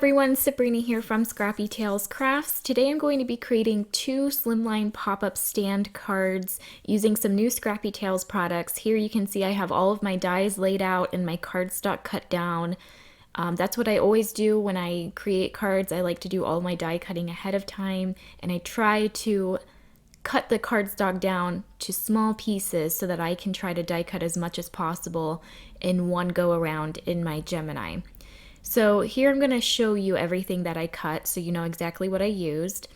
everyone, Sabrina here from Scrappy Tails Crafts. Today I'm going to be creating 2 Slimline pop-up stand cards using some new Scrappy Tails products. Here you can see I have all of my dies laid out and my cardstock cut down. That's what I always do when I create cards. I like to do all my die cutting ahead of time, and I try to cut the cardstock down to small pieces so that I can try to die cut as much as possible in one go around in my Gemini. So here I'm going to show you everything that I cut so you know exactly what I used.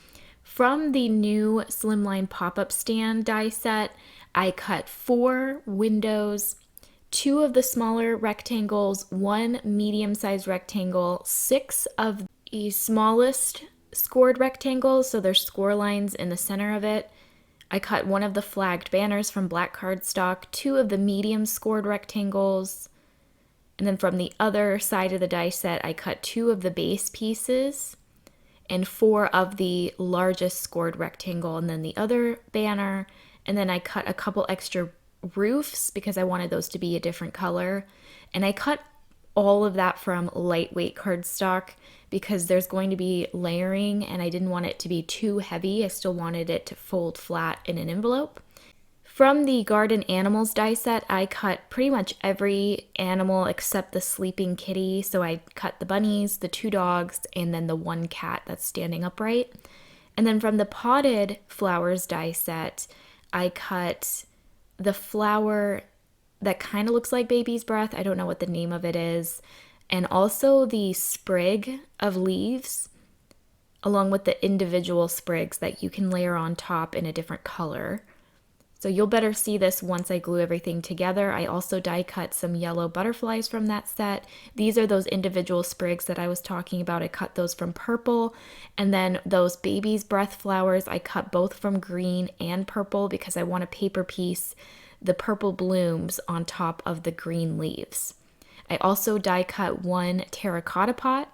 From the new Slimline pop-up stand die set, I cut 4 windows, 2 of the smaller rectangles, 1 medium-sized rectangle, 6 of the smallest scored rectangles, so there's score lines in the center of it. I cut 1 of the flagged banners from black cardstock, 2 of the medium scored rectangles, and then from the other side of the die set, I cut 2 of the base pieces and 4 of the largest scored rectangle, and then the other banner. And then I cut a couple extra roofs because I wanted those to be a different color. And I cut all of that from lightweight cardstock because there's going to be layering and I didn't want it to be too heavy. I still wanted it to fold flat in an envelope. From the garden animals die set, I cut pretty much every animal except the sleeping kitty. So I cut the bunnies, the 2 dogs, and then the 1 cat that's standing upright. And then from the potted flowers die set, I cut the flower that kind of looks like baby's breath. I don't know what the name of it is. And also the sprig of leaves, along with the individual sprigs that you can layer on top in a different color. So you'll better see this once I glue everything together. I also die cut some yellow butterflies from that set. These are those individual sprigs that I was talking about. I cut those from purple. And then those baby's breath flowers, I cut both from green and purple because I want to paper piece the purple blooms on top of the green leaves. I also die cut 1 terracotta pot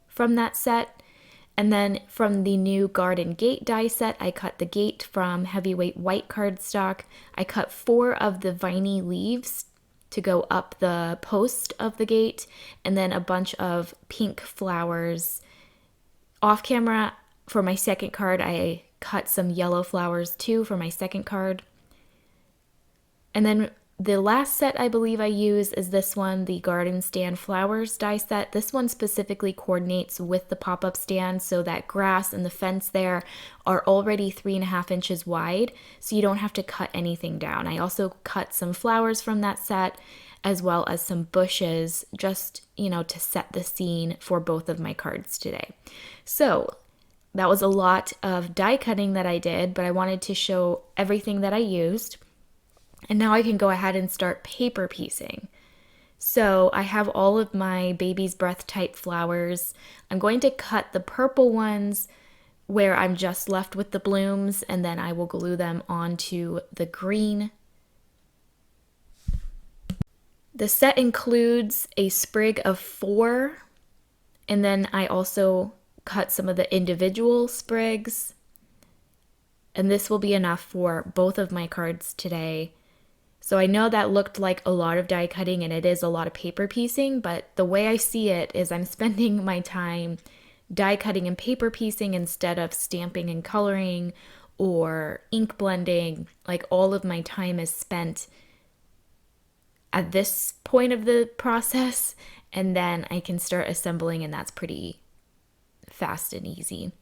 from that set. And then from the new garden gate die set, I cut the gate from heavyweight white cardstock. I cut 4 of the viney leaves to go up the post of the gate, and then a bunch of pink flowers. Off camera, for my second card, I cut some yellow flowers too for my second card. And then the last set I believe I use is this one, the Garden Stand Flowers die set. This one specifically coordinates with the pop-up stand so that grass and the fence there are already 3.5 inches wide, so you don't have to cut anything down. I also cut some flowers from that set as well as some bushes just, to set the scene for both of my cards today. So that was a lot of die cutting that I did, but I wanted to show everything that I used. And now I can go ahead and start paper piecing. So I have all of my baby's breath type flowers. I'm going to cut the purple ones where I'm just left with the blooms, and then I will glue them onto the green. The set includes a sprig of 4, and then I also cut some of the individual sprigs. And this will be enough for both of my cards today. So I know that looked like a lot of die cutting and it is a lot of paper piecing, but the way I see it is I'm spending my time die cutting and paper piecing instead of stamping and coloring or ink blending. Like all of my time is spent at this point of the process, and then I can start assembling, and that's pretty fast and easy.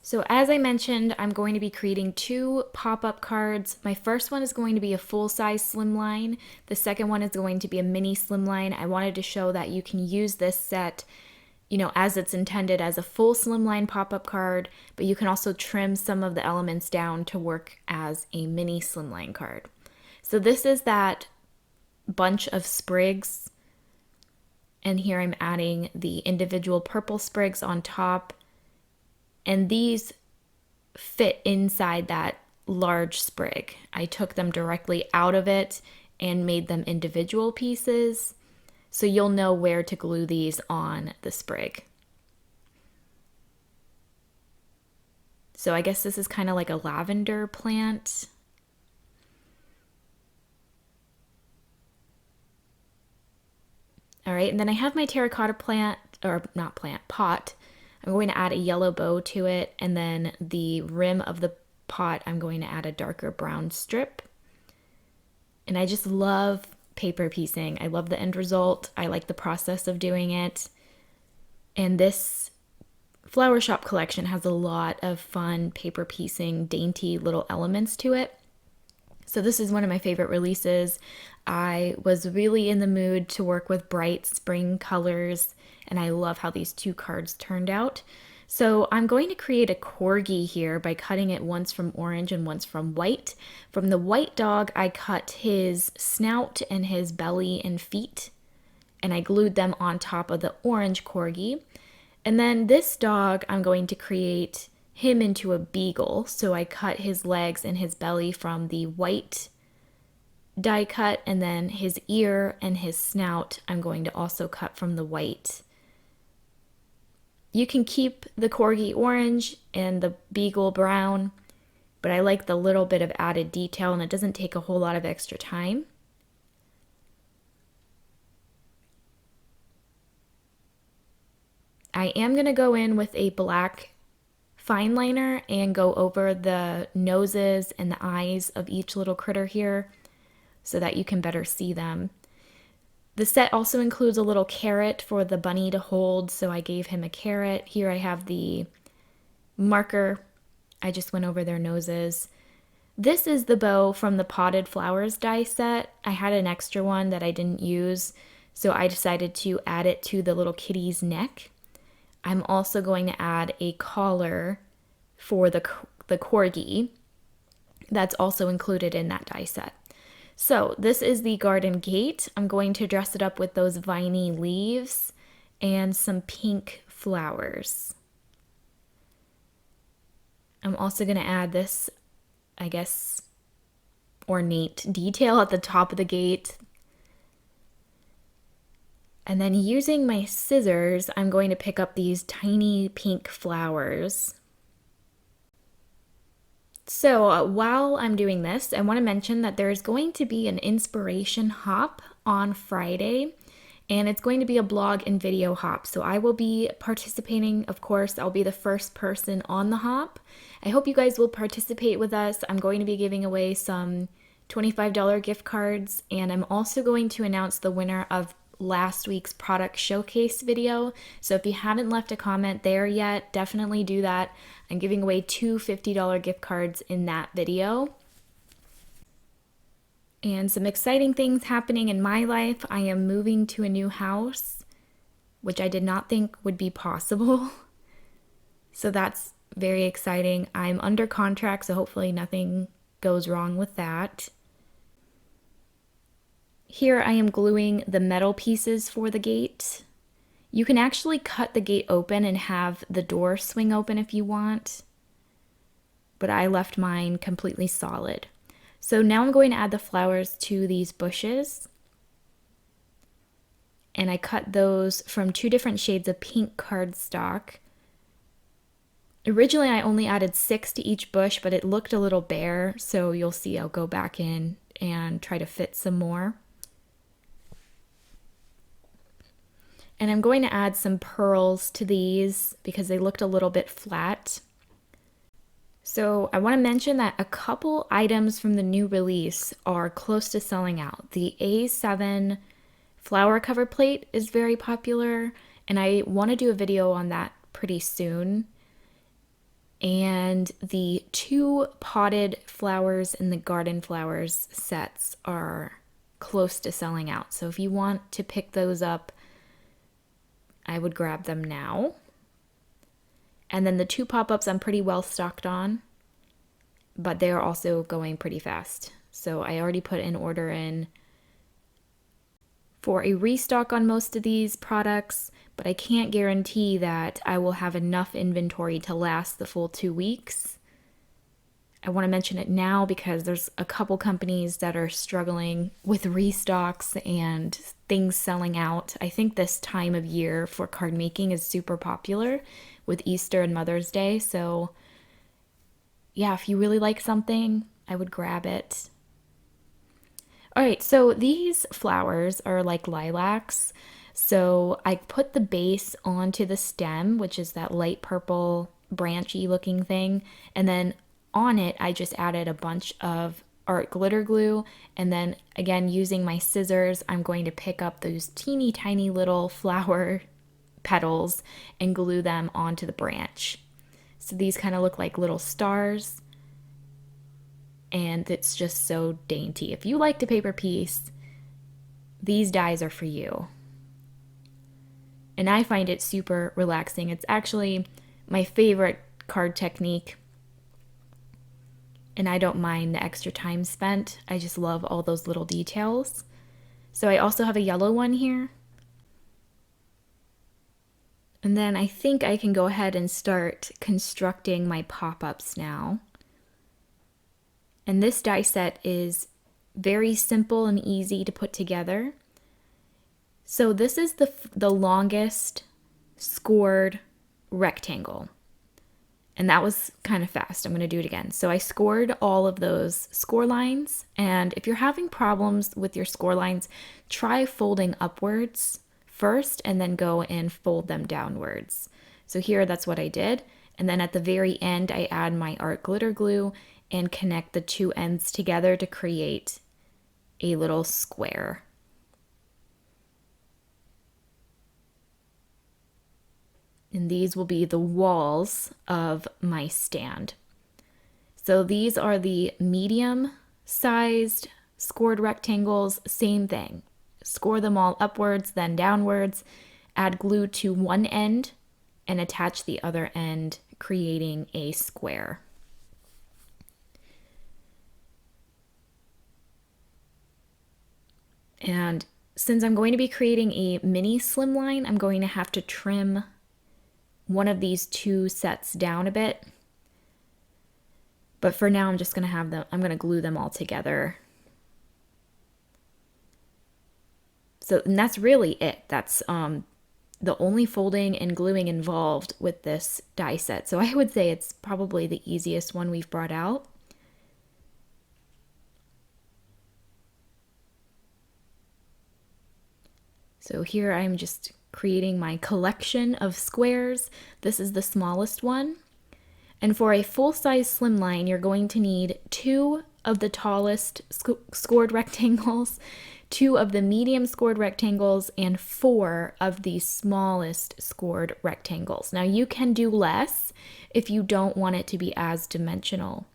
So as I mentioned, I'm going to be creating 2 pop-up cards. My first one is going to be a full-size slimline. The second one is going to be a mini slimline. I wanted to show that you can use this set, as it's intended as a full slimline pop-up card, but you can also trim some of the elements down to work as a mini slimline card. So this is that bunch of sprigs, and here I'm adding the individual purple sprigs on top. And these fit inside that large sprig. I took them directly out of it and made them individual pieces, so you'll know where to glue these on the sprig. So I guess this is kind of like a lavender plant. All right, and then I have my terracotta plant or not plant, pot. I'm going to add a yellow bow to it, and then the rim of the pot, I'm going to add a darker brown strip. And I just love paper piecing. I love the end result. I like the process of doing it. And this flower shop collection has a lot of fun paper piecing, dainty little elements to it. So this is one of my favorite releases. I was really in the mood to work with bright spring colors, and I love how these two cards turned out. So I'm going to create a corgi here by cutting it once from orange and once from white. From the white dog, I cut his snout and his belly and feet, and I glued them on top of the orange corgi. And then this dog, I'm going to create him into a beagle. So I cut his legs and his belly from the white die cut, and then his ear and his snout I'm going to also cut from the white. You can keep the corgi orange and the beagle brown, but I like the little bit of added detail, and it doesn't take a whole lot of extra time. I am going to go in with a black fine liner and go over the noses and the eyes of each little critter here so that you can better see them. The set also includes a little carrot for the bunny to hold, so I gave him a carrot. Here I have the marker. I just went over their noses. This is the bow from the potted flowers die set. I had an extra one that I didn't use, so I decided to add it to the little kitty's neck. I'm also going to add a collar for the corgi. That's also included in that die set. So this is the garden gate. I'm going to dress it up with those viney leaves and some pink flowers. I'm also going to add this, I guess, ornate detail at the top of the gate. And then using my scissors, I'm going to pick up these tiny pink flowers. So while I'm doing this, I want to mention that there's going to be an inspiration hop on Friday, and it's going to be a blog and video hop. So I will be participating, of course. I'll be the first person on the hop. I hope you guys will participate with us. I'm going to be giving away some $25 gift cards, and I'm also going to announce the winner of last week's product showcase video. So if you haven't left a comment there yet, definitely do that. I'm giving away two $50 gift cards in that video. And some exciting things happening in my life. I am moving to a new house, which I did not think would be possible. So that's very exciting. I'm under contract, so hopefully nothing goes wrong with that. Here I am gluing the metal pieces for the gate. You can actually cut the gate open and have the door swing open if you want, but I left mine completely solid. So now I'm going to add the flowers to these bushes, and I cut those from two different shades of pink cardstock. Originally I only added 6 to each bush, but it looked a little bare, so you'll see I'll go back in and try to fit some more. And I'm going to add some pearls to these because they looked a little bit flat. So I want to mention that a couple items from the new release are close to selling out. The A7 flower cover plate is very popular, and I want to do a video on that pretty soon. And the 2 potted flowers and the garden flowers sets are close to selling out. So if you want to pick those up, I would grab them now. And then the 2 pop-ups I'm pretty well stocked on, but they're also going pretty fast. So I already put an order in for a restock on most of these products, but I can't guarantee that I will have enough inventory to last the full 2 weeks. I want to mention it now because there's a couple companies that are struggling with restocks and things selling out. I think this time of year for card making is super popular with Easter and Mother's Day. So yeah, if you really like something, I would grab it. All right, so these flowers are like lilacs. So I put the base onto the stem, which is that light purple branchy looking thing, and then on it I just added a bunch of art glitter glue, and then again using my scissors I'm going to pick up those teeny tiny little flower petals and glue them onto the branch. So these kind of look like little stars, and it's just so dainty. If you like to paper piece, these dies are for you. And I find it super relaxing. It's actually my favorite card technique, and I don't mind the extra time spent. I just love all those little details. So I also have a yellow one here. And then I think I can go ahead and start constructing my pop-ups now. And this die set is very simple and easy to put together. So this is the longest scored rectangle. And that was kind of fast. I'm going to do it again. So I scored all of those score lines. And if you're having problems with your score lines, try folding upwards first and then go and fold them downwards. So here, that's what I did. And then at the very end, I add my art glitter glue and connect the two ends together to create a little square. And these will be the walls of my stand. So these are the medium-sized scored rectangles, same thing. Score them all upwards, then downwards, add glue to one end, and attach the other end, creating a square. And since I'm going to be creating a mini slimline, I'm going to have to trim one of these two sets down a bit. But for now, I'm just going to have them, I'm going to glue them all together. So, and that's really it. That's the only folding and gluing involved with this die set. So I would say it's probably the easiest one we've brought out. So here I'm just creating my collection of squares. This is the smallest one. And for a full-size slimline, you're going to need 2 of the tallest scored rectangles, 2 of the medium scored rectangles, and 4 of the smallest scored rectangles. Now you can do less if you don't want it to be as dimensional.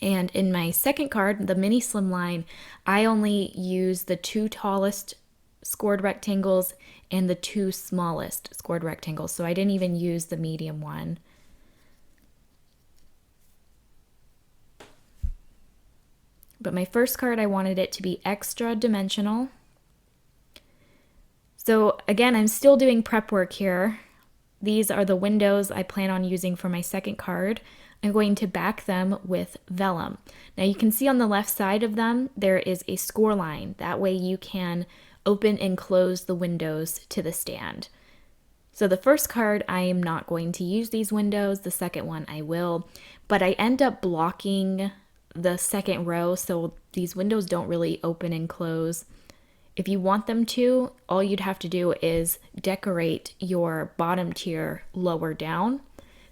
And in my second card, the mini slimline, I only use the 2 tallest scored rectangles and the 2 smallest scored rectangles. So I didn't even use the medium one. But my first card, I wanted it to be extra dimensional. So again, I'm still doing prep work here. These are the windows I plan on using for my second card. I'm going to back them with vellum. Now you can see on the left side of them, there is a score line. That way you can open and close the windows to the stand. So the first card, I am not going to use these windows. The second one I will, but I end up blocking the second row so these windows don't really open and close. If you want them to, all you'd have to do is decorate your bottom tier lower down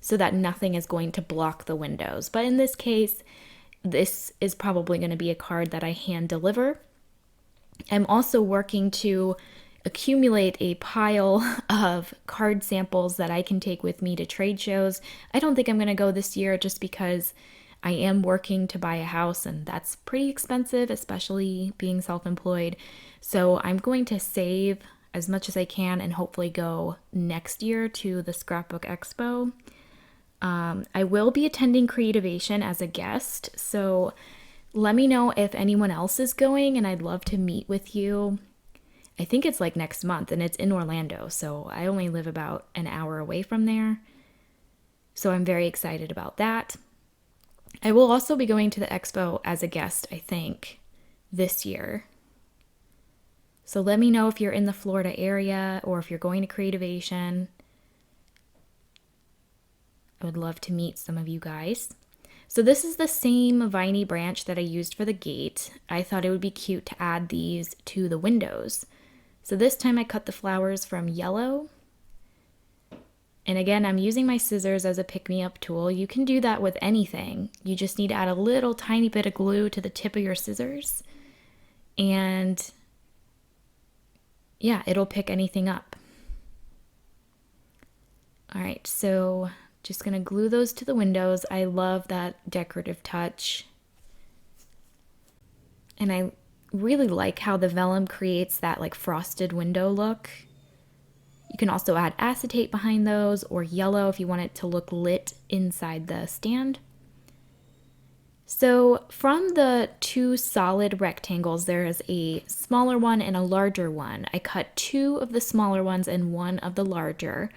so that nothing is going to block the windows. But in this case, this is probably going to be a card that I hand deliver. I'm also working to accumulate a pile of card samples that I can take with me to trade shows. I don't think I'm going to go this year just because I am working to buy a house and that's pretty expensive, especially being self-employed. So I'm going to save as much as I can and hopefully go next year to the Scrapbook Expo. I will be attending Creativation as a guest, so let me know if anyone else is going and I'd love to meet with you. I think it's like next month and it's in Orlando, so I only live about an hour away from there. So I'm very excited about that. I will also be going to the expo as a guest, I think, this year. So let me know if you're in the Florida area or if you're going to Creativation. I would love to meet some of you guys. So this is the same viney branch that I used for the gate. I thought it would be cute to add these to the windows. So this time I cut the flowers from yellow. And again, I'm using my scissors as a pick-me-up tool. You can do that with anything. You just need to add a little tiny bit of glue to the tip of your scissors. And yeah, it'll pick anything up. All right, so just gonna glue those to the windows. I love that decorative touch. And I really like how the vellum creates that like frosted window look. You can also add acetate behind those or yellow if you want it to look lit inside the stand. So from the two solid rectangles, there is a smaller one and a larger one. I cut two of the smaller ones and one of the larger.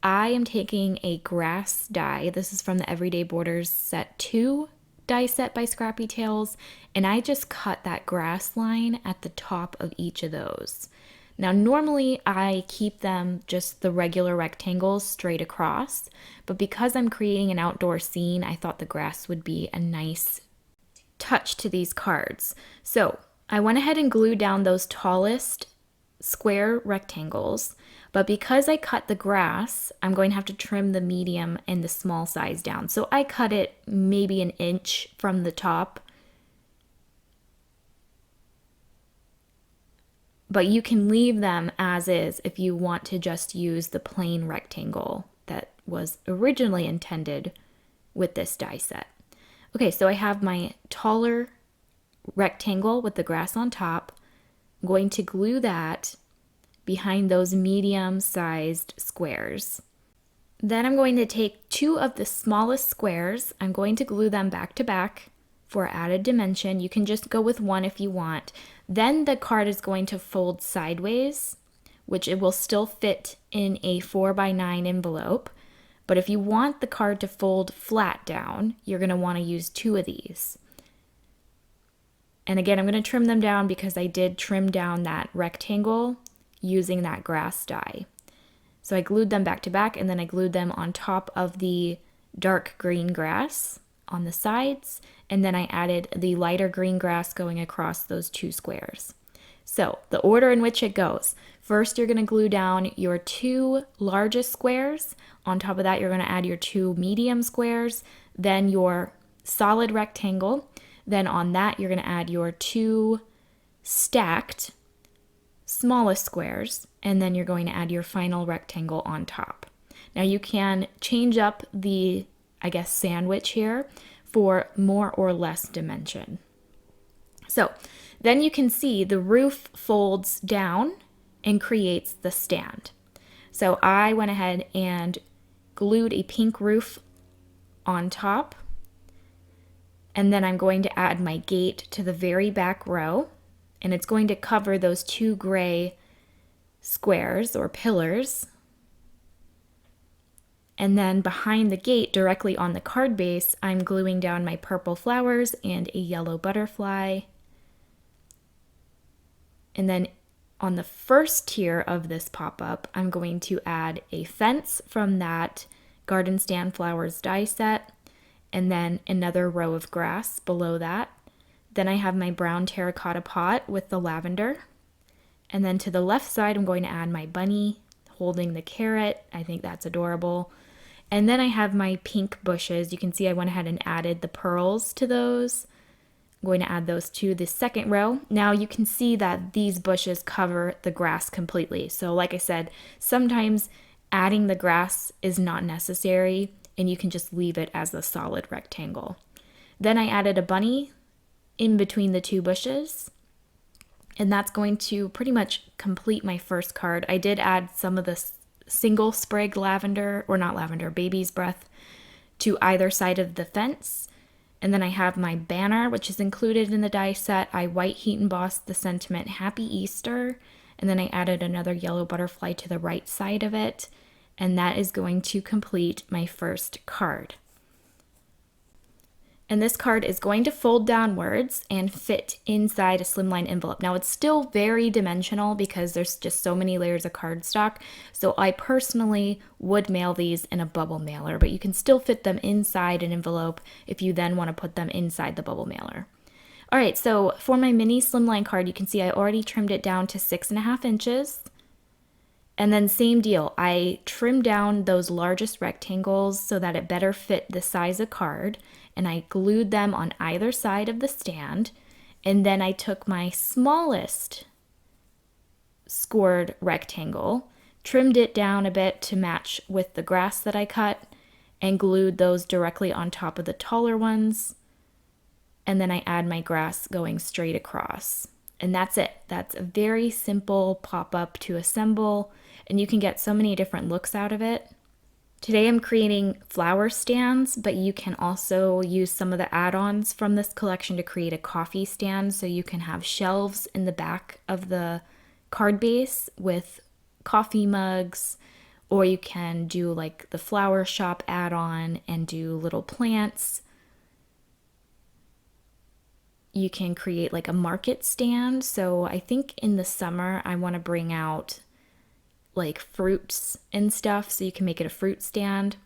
I am taking a grass die. This is from the Everyday Borders Set 2 die set by Scrappy Tails, and I just cut that grass line at the top of each of those. Now, normally I keep them just the regular rectangles straight across, but because I'm creating an outdoor scene, I thought the grass would be a nice touch to these cards. So I went ahead and glued down those tallest square rectangles, but because I cut the grass, I'm going to have to trim the medium and the small size down. So I cut it maybe an inch from the top. But you can leave them as is if you want to just use the plain rectangle that was originally intended with this die set. Okay, so I have my taller rectangle with the grass on top. I'm going to glue that behind those medium-sized squares. Then I'm going to take two of the smallest squares. I'm going to glue them back to back for added dimension. You can just go with one if you want. Then the card is going to fold sideways, which it will still fit in a 4x9 envelope. But if you want the card to fold flat down, you're going to want to use two of these. And again, I'm going to trim them down because I did trim down that rectangle using that grass die. So I glued them back to back, and then I glued them on top of the dark green grass on the sides, and then I added the lighter green grass going across those two squares. So the order in which it goes: first you're going to glue down your two largest squares. On top of that, you're going to add your two medium squares, then your solid rectangle. Then on that, you're going to add your two stacked smallest squares, and then you're going to add your final rectangle on top. Now you can change up the, sandwich here for more or less dimension. So then you can see the roof folds down and creates the stand. So I went ahead and glued a pink roof on top, and then I'm going to add my gate to the very back row, and it's going to cover those two gray squares or pillars. And then behind the gate, directly on the card base, I'm gluing down my purple flowers and a yellow butterfly. And then on the first tier of this pop-up, I'm going to add a fence from that Garden Stand Flowers die set, and then another row of grass below that. Then I have my brown terracotta pot with the lavender. And then to the left side, I'm going to add my bunny holding the carrot. I think that's adorable. And then I have my pink bushes. You can see I went ahead and added the pearls to those. I'm going to add those to the second row. Now you can see that these bushes cover the grass completely. So like I said, sometimes adding the grass is not necessary, and you can just leave it as a solid rectangle. Then I added a bunny in between the two bushes, and that's going to pretty much complete my first card. I did add some of the single sprig lavender, or not lavender, baby's breath, to either side of the fence. And then I have my banner, which is included in the die set. I white heat embossed the sentiment Happy Easter, and then I added another yellow butterfly to the right side of it, and that is going to complete my first card. And this card is going to fold downwards and fit inside a slimline envelope. Now it's still very dimensional because there's just so many layers of cardstock. So I personally would mail these in a bubble mailer, but you can still fit them inside an envelope if you then want to put them inside the bubble mailer. All right, so for my mini slimline card, you can see I already trimmed it down to 6.5 inches. And then same deal, I trimmed down those largest rectangles so that it better fit the size of card, and I glued them on either side of the stand. And then I took my smallest scored rectangle, trimmed it down a bit to match with the grass that I cut, and glued those directly on top of the taller ones. And then I add my grass going straight across. And that's it. That's a very simple pop-up to assemble, and you can get so many different looks out of it. Today I'm creating flower stands, but you can also use some of the add-ons from this collection to create a coffee stand, so you can have shelves in the back of the card base with coffee mugs, or you can do like the flower shop add-on and do little plants. You can create like a market stand. So I think in the summer I want to bring out like fruits and stuff, so you can make it a fruit stand.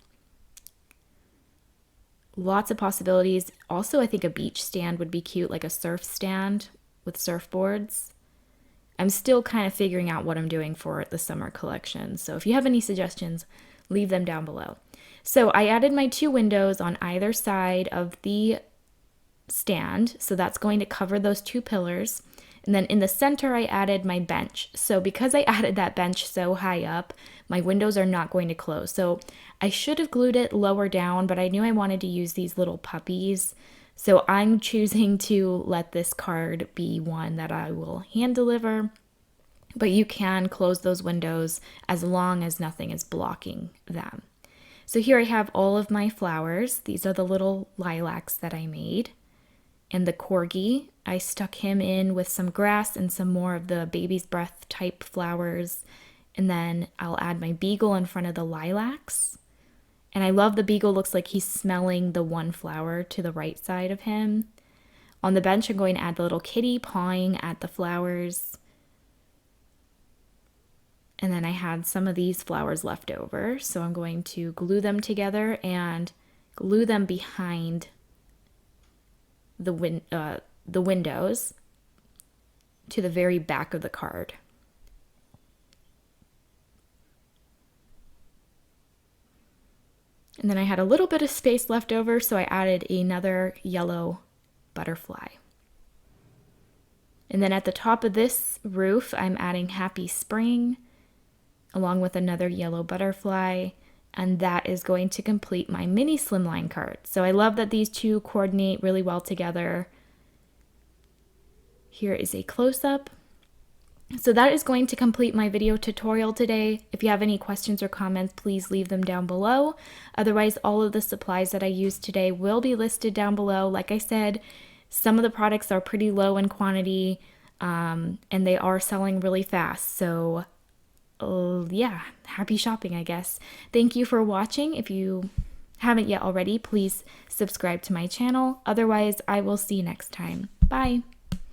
Lots of possibilities. Also, I think a beach stand would be cute, like a surf stand with surfboards. I'm still kind of figuring out what I'm doing for the summer collection. So if you have any suggestions, leave them down below. So I added my 2 windows on either side of the stand, so that's going to cover those 2 pillars. And then in the center I added my bench. So because I added that bench so high up, my windows are not going to close. So I should have glued it lower down, but I knew I wanted to use these little puppies. So I'm choosing to let this card be one that I will hand deliver, but you can close those windows as long as nothing is blocking them. So here I have all of my flowers. These are the little lilacs that I made. And the corgi, I stuck him in with some grass and some more of the baby's breath type flowers. And then I'll add my beagle in front of the lilacs. And I love the beagle, looks like he's smelling the one flower to the right side of him. On the bench, I'm going to add the little kitty pawing at the flowers. And then I had some of these flowers left over, so I'm going to glue them together and glue them behind the windows to the very back of the card. And then I had a little bit of space left over, so I added another yellow butterfly. And then at the top of this roof, I'm adding Happy Spring along with another yellow butterfly, and that is going to complete my mini slimline card. So I love that these 2 coordinate really well together. Here is a close-up. So that is going to complete my video tutorial today. If you have any questions or comments, please leave them down below. Otherwise, all of the supplies that I used today will be listed down below. Like I said, some of the products are pretty low in quantity, and they are selling really fast. So yeah, happy shopping, I guess. Thank you for watching. If you haven't yet already, please subscribe to my channel. Otherwise, I will see you next time. Bye.